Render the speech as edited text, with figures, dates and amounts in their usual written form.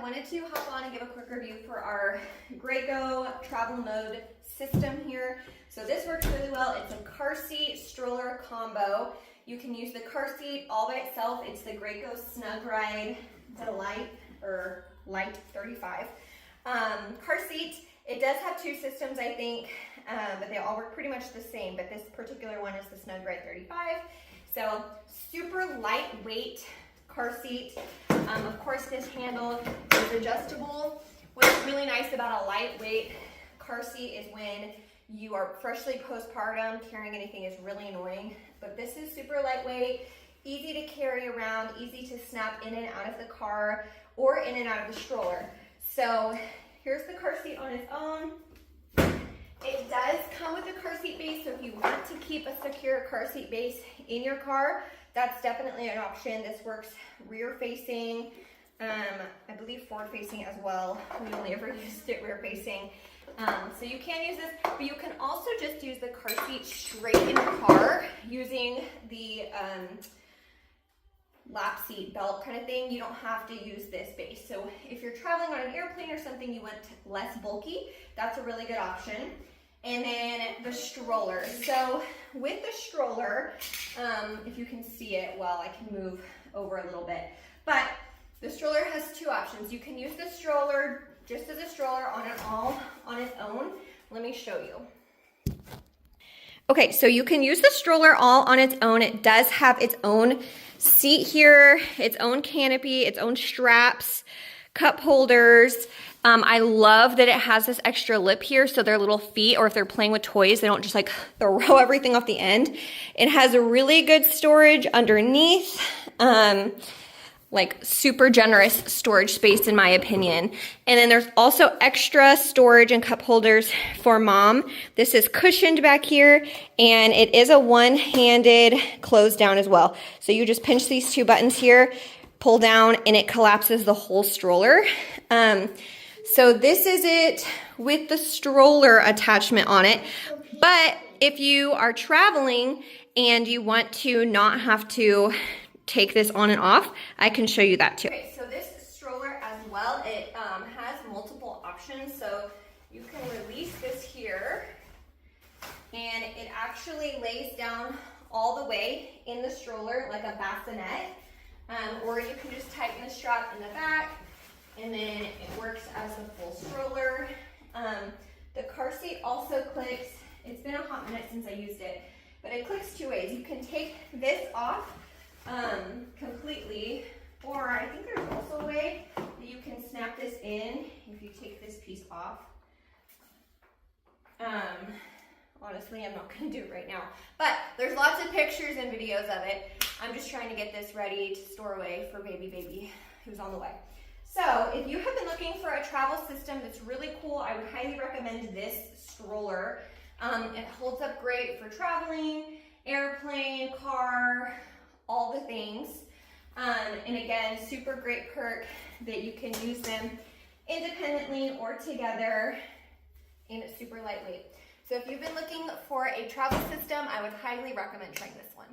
wanted to hop on and give a quick review for our Graco travel mode system here. So this works really well. It's a car seat stroller combo. You can use the car seat all by itself. It's the Graco Snug Ride Delight or Light 35 car seat. It does have two systems, I think, but they all work pretty much the same. But this particular one is the Snug Ride 35. So super lightweight car seat. Of course, this handle is adjustable. What's really nice about a lightweight car seat is when you are freshly postpartum, carrying anything is really annoying. But this is super lightweight, easy to carry around, easy to snap in and out of the car or in and out of the stroller. So here's the car seat on its own. It does come with a car seat base, so if you want to keep a secure car seat base in your car, that's definitely an option. This works rear facing, I believe forward facing as well. We only ever used it rear facing. So you can use this, but you can also just use the car seat straight in the car using the lap seat belt kind of thing. You don't have to use this base. So if you're traveling on an airplane or something, you want less bulky, that's a really good option. And then the stroller. So with the stroller, if you can see it, well, I can move over a little bit, but the stroller has two options. You can use the stroller just as a stroller on its own. Let me show you. Okay, so you can use the stroller all on its own. It does have its own seat here, its own canopy, its own straps, cup holders. I love that it has this extra lip here so their little feet, or if they're playing with toys, they don't just like throw everything off the end. It has a really good storage underneath, like super generous storage space in my opinion. And then there's also extra storage and cup holders for mom. This is cushioned back here, and it is a one-handed close down as well. So you just pinch these two buttons here, pull down, and it collapses the whole stroller. So this is it with the stroller attachment on it. But if you are traveling and you want to not have to take this on and off, I can show you that too. Okay, so this stroller as well, it has multiple options. So you can release this here, and it actually lays down all the way in the stroller like a bassinet, or you can just tighten the strap in the back, and then it works as a full stroller. The car seat also clicks. It's been a hot minute since I used it, but it clicks two ways. You can take this off completely, or I think there's also a way that you can snap this in if you take this piece off. Honestly, I'm not going to do it right now, but there's lots of pictures and videos of it. I'm just trying to get this ready to store away for baby who's on the way. So if you have been looking for a travel system that's really cool, I would highly recommend this stroller. It holds up great for traveling, airplane, car, all the things. And again, super great perk that you can use them independently or together, and it's super lightweight. So if you've been looking for a travel system, I would highly recommend trying this one.